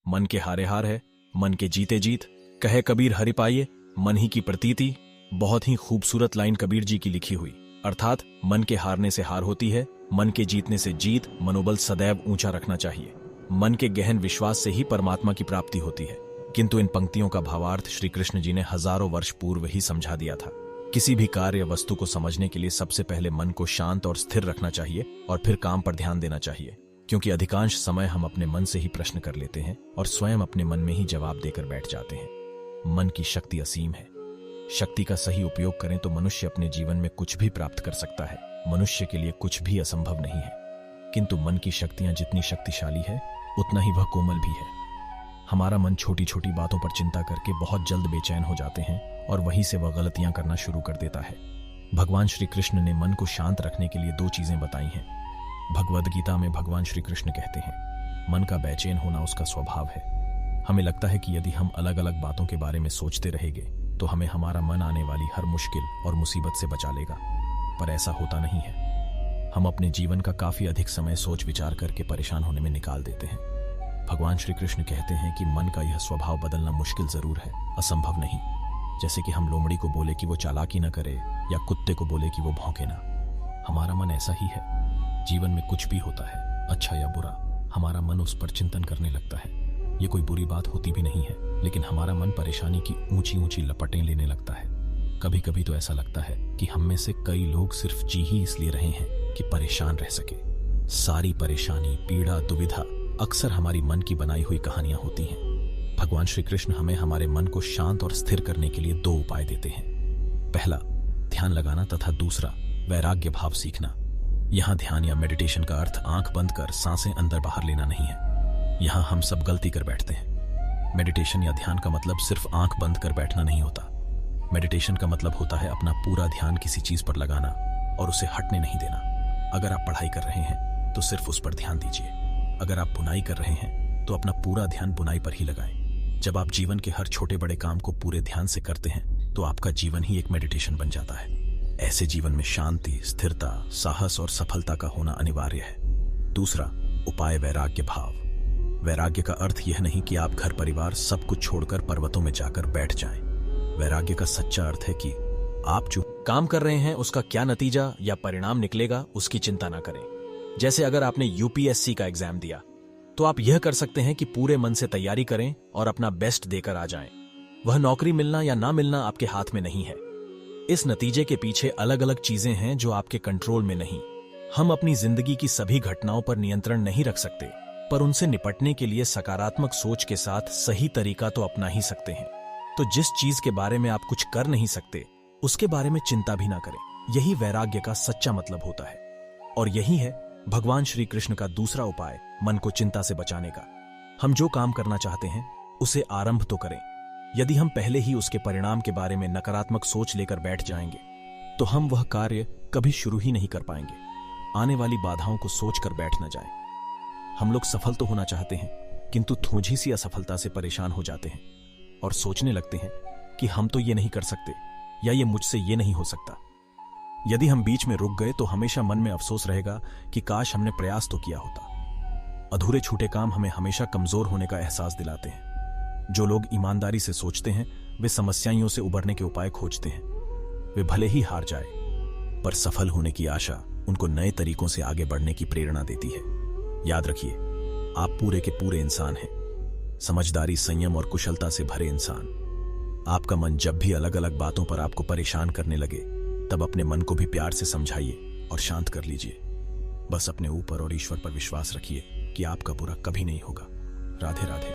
मन के हारे हार है, मन के जीते जीत। कहे कबीर हरि पाइये, मन ही की प्रतीति। बहुत ही खूबसूरत लाइन कबीर जी की लिखी हुई। अर्थात मन के हारने से हार होती है, मन के जीतने से जीत। मनोबल सदैव ऊंचा रखना चाहिए। मन के गहन विश्वास से ही परमात्मा की प्राप्ति होती है। किंतु इन पंक्तियों का भावार्थ श्री कृष्ण जी ने हजारों वर्ष पूर्व ही समझा दिया था। किसी भी कार्य या वस्तु को समझने के लिए सबसे पहले मन को शांत और स्थिर रखना चाहिए और फिर काम पर ध्यान देना चाहिए, क्योंकि अधिकांश समय हम अपने मन से ही प्रश्न कर लेते हैं और स्वयं अपने मन में ही जवाब देकर बैठ जाते हैं। मन की शक्ति असीम है। शक्ति का सही उपयोग करें तो मनुष्य अपने जीवन में कुछ भी प्राप्त कर सकता है। मनुष्य के लिए कुछ भी असंभव नहीं है। किंतु मन की शक्तियां जितनी शक्तिशाली है, उतना ही वह कोमल भी है। हमारा मन छोटी छोटी बातों पर चिंता करके बहुत जल्द बेचैन हो जाते हैं और वहीं से वह गलतियां करना शुरू कर देता है। भगवान श्री कृष्ण ने मन को शांत रखने के लिए 2 चीजें बताई हैं। भगवद गीता में भगवान श्री कृष्ण कहते हैं, मन का बेचैन होना उसका स्वभाव है। हमें लगता है कि यदि हम अलग अलग बातों के बारे में सोचते रहेंगे तो हमें हमारा मन आने वाली हर मुश्किल और मुसीबत से बचा लेगा, पर ऐसा होता नहीं है। हम अपने जीवन का काफी अधिक समय सोच विचार करके परेशान होने में निकाल देते हैं। भगवान श्री कृष्ण कहते हैं कि मन का यह स्वभाव बदलना मुश्किल जरूर है, असंभव नहीं। जैसे कि हम लोमड़ी को बोले कि वो चालाकी न करे या कुत्ते को बोले कि वो भौंके ना। हमारा मन ऐसा ही है। जीवन में कुछ भी होता है, अच्छा या बुरा, हमारा मन उस पर चिंतन करने लगता है। ये कोई बुरी बात होती भी नहीं है, लेकिन हमारा मन परेशानी की ऊंची ऊंची लपटें लेने लगता है। कभी कभी तो ऐसा लगता है कि हम में से कई लोग सिर्फ जी ही इसलिए रहे हैं कि परेशान रह सके। सारी परेशानी, पीड़ा, दुविधा अक्सर हमारी मन की बनाई हुई कहानियां होती हैं। भगवान श्री कृष्ण हमें हमारे मन को शांत और स्थिर करने के लिए 2 उपाय देते हैं। पहला, ध्यान लगाना तथा दूसरा, वैराग्य भाव सीखना। यहाँ ध्यान या मेडिटेशन का अर्थ आंख बंद कर सांसें अंदर बाहर लेना नहीं है। यहाँ हम सब गलती कर बैठते हैं। मेडिटेशन या ध्यान का मतलब सिर्फ आंख बंद कर बैठना नहीं होता। मेडिटेशन का मतलब होता है अपना पूरा ध्यान किसी चीज पर लगाना और उसे हटने नहीं देना। अगर आप पढ़ाई कर रहे हैं तो सिर्फ उस पर ध्यान दीजिए। अगर आप बुनाई कर रहे हैं तो अपना पूरा ध्यान बुनाई पर ही लगाएं। जब आप जीवन के हर छोटे बड़े काम को पूरे ध्यान से करते हैं तो आपका जीवन ही एक मेडिटेशन बन जाता है। ऐसे जीवन में शांति, स्थिरता, साहस और सफलता का होना अनिवार्य है। दूसरा उपाय, वैराग्य भाव। वैराग्य का अर्थ यह नहीं कि आप घर परिवार सब कुछ छोड़कर पर्वतों में जाकर बैठ जाएं। वैराग्य का सच्चा अर्थ है कि आप जो काम कर रहे हैं उसका क्या नतीजा या परिणाम निकलेगा उसकी चिंता ना करें। जैसे अगर आपने यूपीएससी का एग्जाम दिया तो आप यह कर सकते हैं कि पूरे मन से तैयारी करें और अपना बेस्ट देकर आ जाएं। वह नौकरी मिलना या ना मिलना आपके हाथ में नहीं है। इस नतीजे के पीछे अलग अलग चीजें हैं जो आपके कंट्रोल में नहीं। हम अपनी जिंदगी की सभी घटनाओं पर नियंत्रण नहीं रख सकते, पर उनसे निपटने के लिए सकारात्मक सोच के साथ सही तरीका तो अपना ही सकते हैं। तो जिस चीज के बारे में आप कुछ कर नहीं सकते उसके बारे में चिंता भी ना करें। यही वैराग्य का सच्चा मतलब होता है। और यही है भगवान श्री कृष्ण का दूसरा उपाय, मन को चिंता से बचाने का। हम जो काम करना चाहते हैं उसे आरंभ तो करें। यदि हम पहले ही उसके परिणाम के बारे में नकारात्मक सोच लेकर बैठ जाएंगे तो हम वह कार्य कभी शुरू ही नहीं कर पाएंगे। आने वाली बाधाओं को सोचकर बैठ न जाएं। हम लोग सफल तो होना चाहते हैं, किंतु थोड़ी सी असफलता से परेशान हो जाते हैं और सोचने लगते हैं कि हम तो ये नहीं कर सकते या ये मुझसे ये नहीं हो सकता। यदि हम बीच में रुक गए तो हमेशा मन में अफसोस रहेगा कि काश हमने प्रयास तो किया होता। अधूरे छूटे काम हमें हमेशा कमजोर होने का एहसास दिलाते हैं। जो लोग ईमानदारी से सोचते हैं वे समस्याओं से उबरने के उपाय खोजते हैं। वे भले ही हार जाए, पर सफल होने की आशा उनको नए तरीकों से आगे बढ़ने की प्रेरणा देती है। याद रखिए, आप पूरे के पूरे इंसान हैं। समझदारी, संयम और कुशलता से भरे इंसान। आपका मन जब भी अलग अलग बातों पर आपको परेशान करने लगे तब अपने मन को भी प्यार से समझाइए और शांत कर लीजिए। बस अपने ऊपर और ईश्वर पर विश्वास रखिए कि आपका बुरा कभी नहीं होगा। राधे राधे।